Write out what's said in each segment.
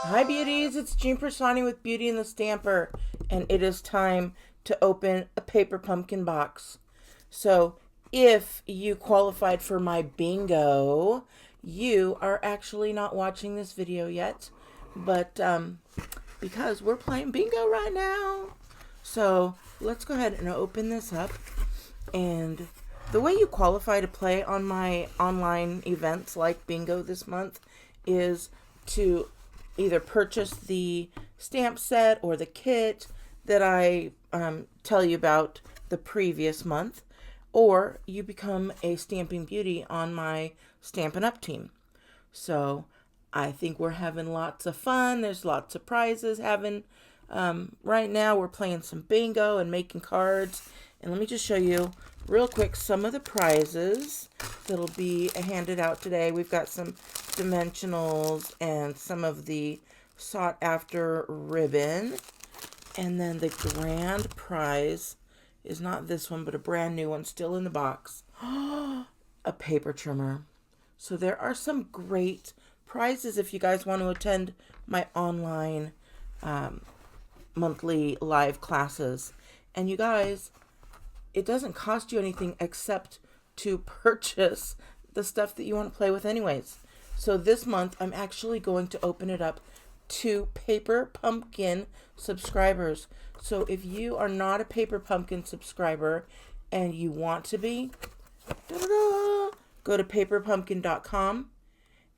Hi beauties, it's Jean Persani with Beauty and the Stamper, and it is time to open a paper pumpkin box. So if you qualified for my bingo, you are actually not watching this video yet, but because we're playing bingo right now. So let's go ahead and open this up. And the way you qualify to play on my online events like bingo this month is to either purchase the stamp set or the kit that I tell you about the previous month, or you become a Stamping Beauty on my Stampin' Up team. So I think we're having lots of fun. There's lots of prizes having. Right now we're playing some bingo and making cards. And let me just show you real quick some of the prizes that'll be handed out today. We've got some dimensionals and some of the sought after ribbon. And then the grand prize is not this one, but a brand new one still in the box. A paper trimmer. So there are some great prizes if you guys want to attend my online monthly live classes. And you guys, it doesn't cost you anything except to purchase the stuff that you want to play with anyways. So this month, I'm actually going to open it up to Paper Pumpkin subscribers. So if you are not a Paper Pumpkin subscriber and you want to be, go to paperpumpkin.com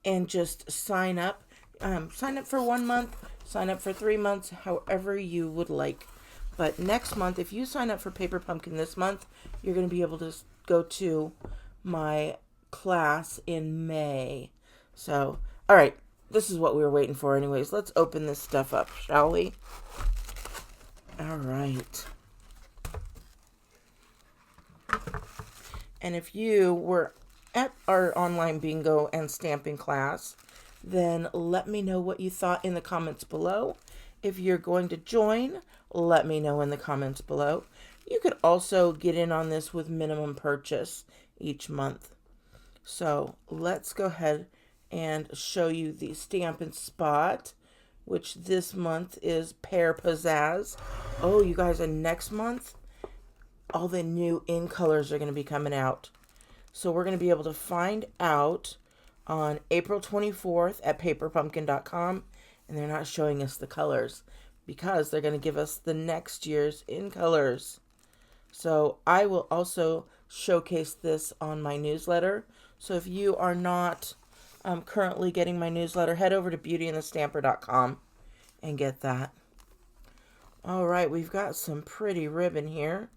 and just sign up. Sign up for 1 month, sign up for 3 months, however you would like. But next month, if you sign up for Paper Pumpkin this month, you're going to be able to go to my class in May. So, all right, this is what we were waiting for anyways. Let's open this stuff up, shall we? All right. And if you were at our online bingo and stamping class, then let me know what you thought in the comments below. If you're going to join, let me know in the comments below. You could also get in on this with minimum purchase each month. So let's go ahead and show you the Stampin' Spot, which this month is Pear Pizzazz. Oh, you guys, and next month, all the new in colors are going to be coming out. So we're going to be able to find out on April 24th at paperpumpkin.com, and they're not showing us the colors because they're going to give us the next year's in colors. So I will also showcase this on my newsletter. So if you are not currently getting my newsletter, head over to beautyandthestamper.com and get that. All right, we've got some pretty ribbon here.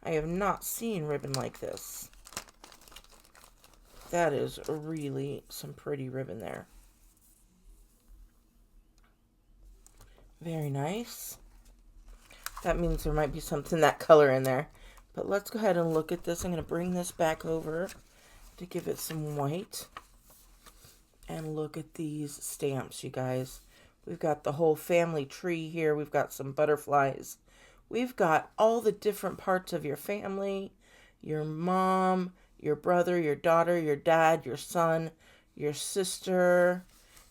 I have not seen ribbon like this. That is really some pretty ribbon there. Very nice. That means there might be something that color in there. But let's go ahead and look at this. I'm going to bring this back over to give it some white. And look at these stamps, you guys. We've got the whole family tree here. We've got some butterflies. We've got all the different parts of your family. Your mom, your brother, your daughter, your dad, your son, your sister.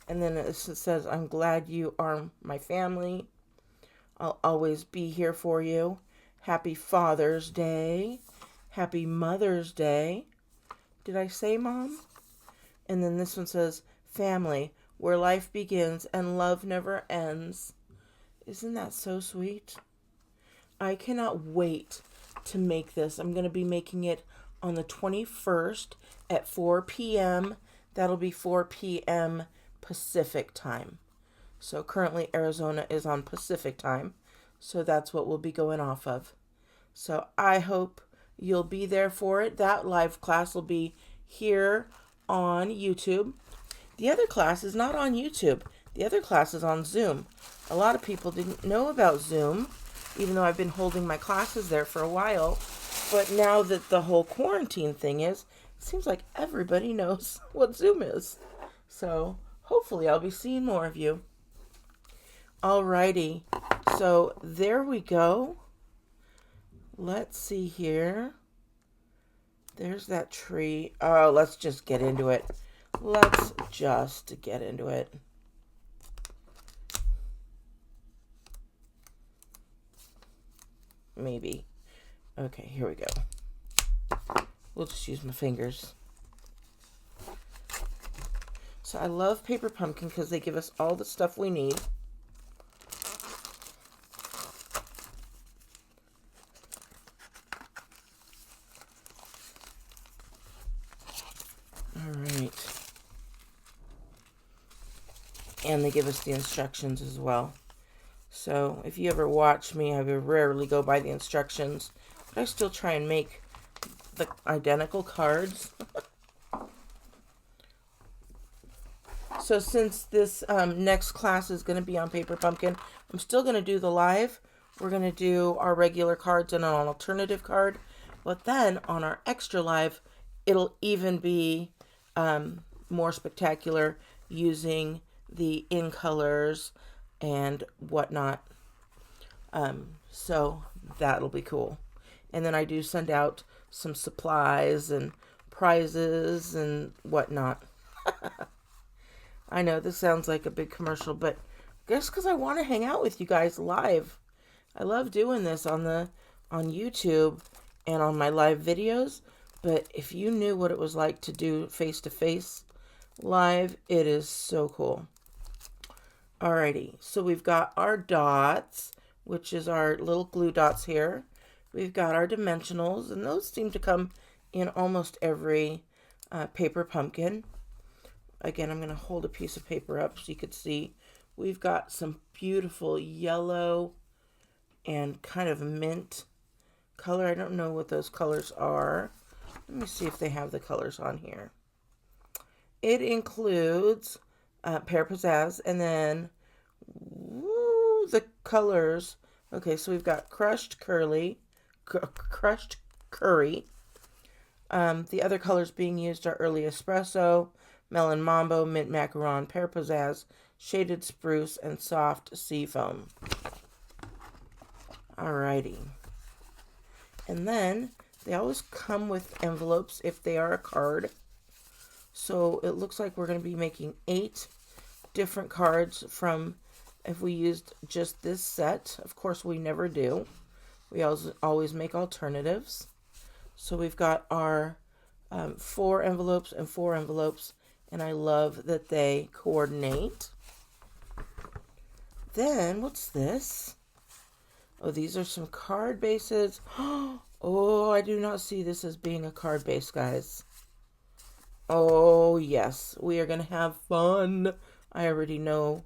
And then it says, I'm glad you are my family. I'll always be here for you. Happy Father's Day. Happy Mother's Day. Did I say Mom? And then this one says, family, where life begins and love never ends. Isn't that so sweet? I cannot wait to make this. I'm going to be making it on the 21st at 4 p.m. That'll be 4 p.m. Pacific time. So currently Arizona is on Pacific time. So that's what we'll be going off of. So I hope you'll be there for it. That live class will be here on YouTube. The other class is not on YouTube. The other class is on Zoom. A lot of people didn't know about Zoom, even though I've been holding my classes there for a while. But now that the whole quarantine thing is, it seems like everybody knows what Zoom is. So hopefully I'll be seeing more of you. Alrighty. So there we go. Let's see here. There's that tree. Oh, let's just get into it. Let's just get into it. maybe. Okay, here we go. We'll just use my fingers. So I love Paper Pumpkin because they give us all the stuff we need. All right. And they give us the instructions as well. So if you ever watch me, I rarely go by the instructions, but I still try and make the identical cards. So since this next class is going to be on Paper Pumpkin, I'm still going to do the live. We're going to do our regular cards and an alternative card. But then on our extra live, it'll even be more spectacular using the in colors and whatnot. So that'll be cool. And then I do send out some supplies and prizes and whatnot. I know this sounds like a big commercial, but just because I want to hang out with you guys live. I love doing this on YouTube and on my live videos, but if you knew what it was like to do face-to-face live, it is so cool. Alrighty, so we've got our dots, which is our little glue dots here. We've got our dimensionals, and those seem to come in almost every Paper Pumpkin. Again, I'm going to hold a piece of paper up so you could see. We've got some beautiful yellow and kind of mint color. I don't know what those colors are. Let me see if they have the colors on here. It includes Pear Pizzazz, and then the colors. Okay, so we've got crushed curry. The other colors being used are early espresso, melon mambo, mint macaron, pear pizzazz, shaded spruce, and soft sea foam. Alrighty. And then they always come with envelopes if they are a card. So it looks like we're going to be making 8 different cards from, if we used just this set. Of course, we never do. We always make alternatives. So we've got our 4 envelopes and 4 envelopes. And I love that they coordinate. Then, what's this? Oh, these are some card bases. Oh, I do not see this as being a card base, guys. Oh, yes. We are going to have fun. I already know.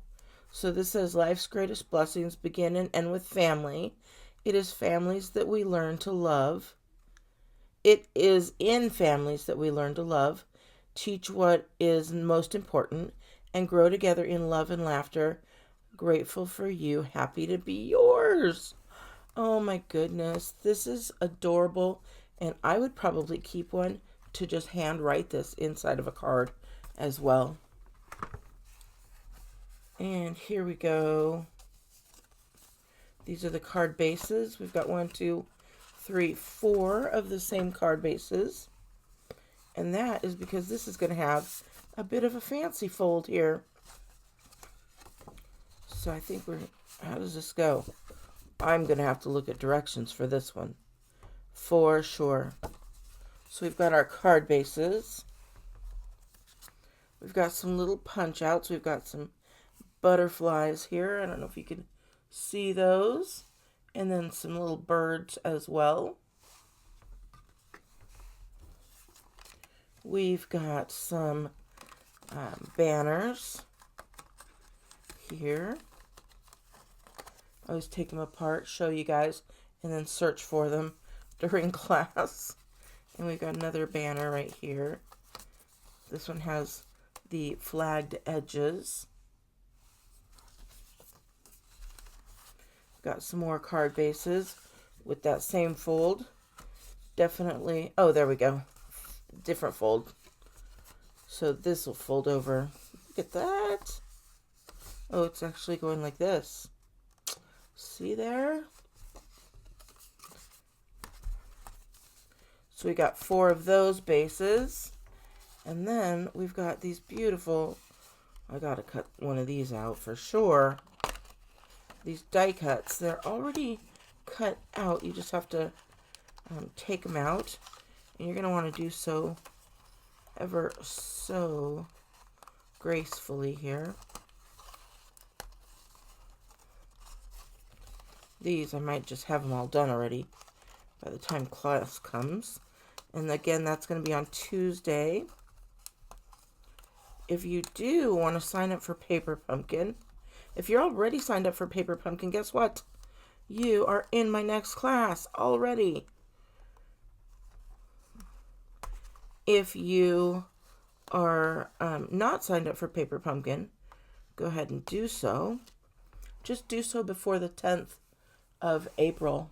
So this says, life's greatest blessings begin and end with family. It is families that we learn to love. It is in families that we learn to love, teach what is most important, and grow together in love and laughter. Grateful for you, happy to be yours. Oh my goodness, this is adorable, and I would probably keep one to just hand write this inside of a card as well. And here we go. These are the card bases. We've got 1, 2, 3, 4 of the same card bases. And that is because this is going to have a bit of a fancy fold here. So I think how does this go? I'm going to have to look at directions for this one. For sure. So we've got our card bases. We've got some little punch outs. We've got some butterflies here. I don't know if you can see those. And then some little birds as well. We've got some banners here. I always take them apart, show you guys, and then search for them during class. And we've got another banner right here. This one has the flagged edges. Got some more card bases with that same fold. Definitely, oh, there we go. Different fold. So this will fold over. Look at that. Oh, it's actually going like this. See there? So we got 4 of those bases. And then we've got these beautiful, I gotta cut one of these out for sure. These die cuts, they're already cut out. You just have to take them out. And you're going to want to do so ever so gracefully here. These, I might just have them all done already by the time class comes. And again, that's going to be on Tuesday. If you do want to sign up for Paper Pumpkin, if you're already signed up for Paper Pumpkin, guess what? You are in my next class already. If you are not signed up for Paper Pumpkin, go ahead and do so. Just do so before the 10th of April.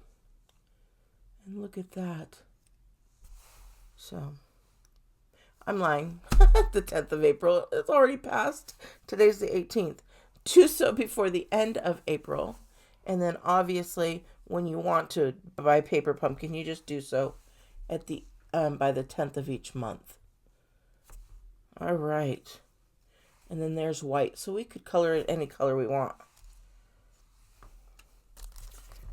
And look at that. So, I'm lying. The 10th of April. It's already passed. Today's the 18th. Do so before the end of April. And then obviously, when you want to buy Paper Pumpkin, you just do so at the by the 10th of each month. All right. And then there's white. So we could color it any color we want.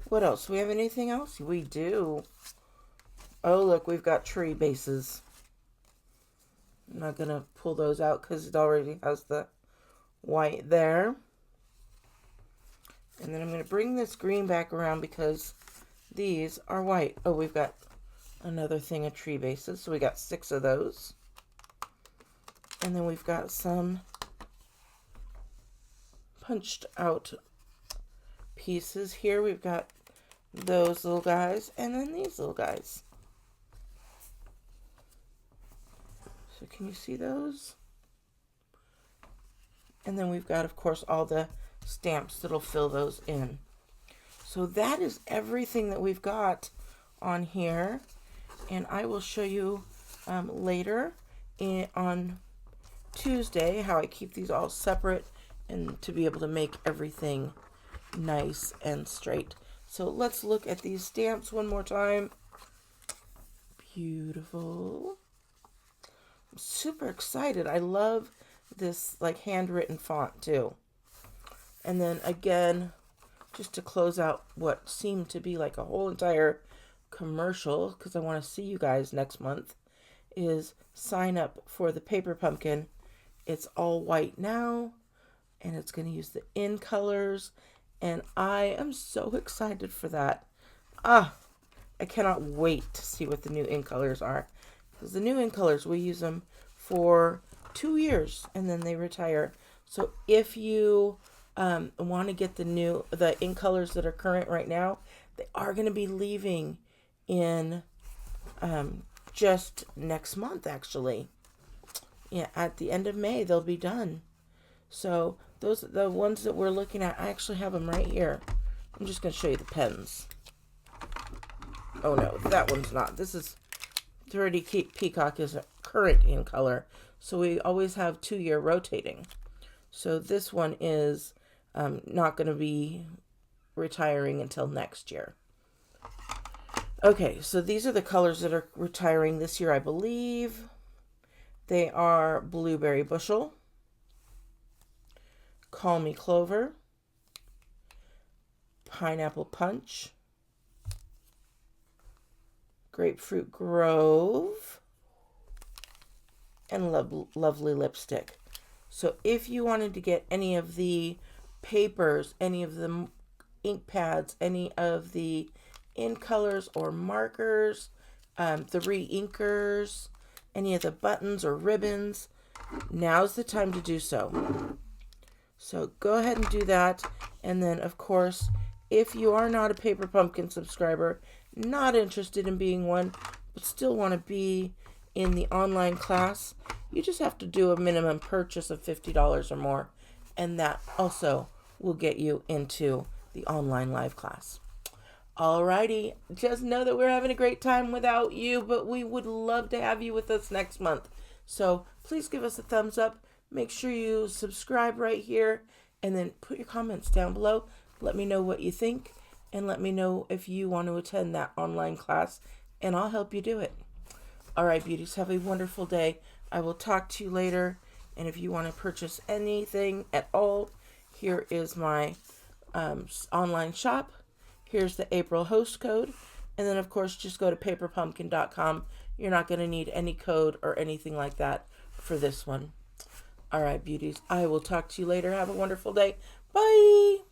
What else? Do we have anything else? We do. Oh, look, we've got tree bases. I'm not going to pull those out because it already has the white there. And then I'm going to bring this green back around because these are white. Oh, we've got another thing of tree bases. So we got 6 of those. And then we've got some punched out pieces here. We've got those little guys and then these little guys. So can you see those? And then we've got, of course, all the stamps that'll fill those in. So that is everything that we've got on here. And I will show you later on Tuesday how I keep these all separate and to be able to make everything nice and straight. So let's look at these stamps one more time. Beautiful. I'm super excited. I love this like handwritten font too. And then again, just to close out what seemed to be like a whole entire commercial, because I want to see you guys next month, is sign up for the Paper Pumpkin. It's all white now, and it's going to use the in colors, and I am so excited for that. I cannot wait to see what the new in colors are, because the new in colors, we use them for 2 years, and then they retire. So if you want to get the in colors that are current right now, they are going to be leaving in just next month, actually. Yeah, at the end of May, they'll be done. So those are the ones that we're looking at. I actually have them right here. I'm just going to show you the pens. Oh no, that one's not. This is 30 Peacock is a current in color. So we always have 2-year rotating. So this one is not going to be retiring until next year. Okay, so these are the colors that are retiring this year, I believe. They are Blueberry Bushel, Call Me Clover, Pineapple Punch, Grapefruit Grove, and Lovely Lipstick. So if you wanted to get any of the papers, any of the ink pads, any of the in colors or markers, the re-inkers, any of the buttons or ribbons, now's the time to do so. So go ahead and do that. And then, of course, if you are not a Paper Pumpkin subscriber, not interested in being one, but still want to be in the online class, you just have to do a minimum purchase of $50 or more. And that also will get you into the online live class. Alrighty, just know that we're having a great time without you, but we would love to have you with us next month. So please give us a thumbs up. Make sure you subscribe right here, and then put your comments down below. Let me know what you think, and let me know if you want to attend that online class, and I'll help you do it. All right, beauties, have a wonderful day. I will talk to you later, and if you want to purchase anything at all, here is my online shop. Here's the April host code. And then, of course, just go to paperpumpkin.com. You're not going to need any code or anything like that for this one. All right, beauties. I will talk to you later. Have a wonderful day. Bye.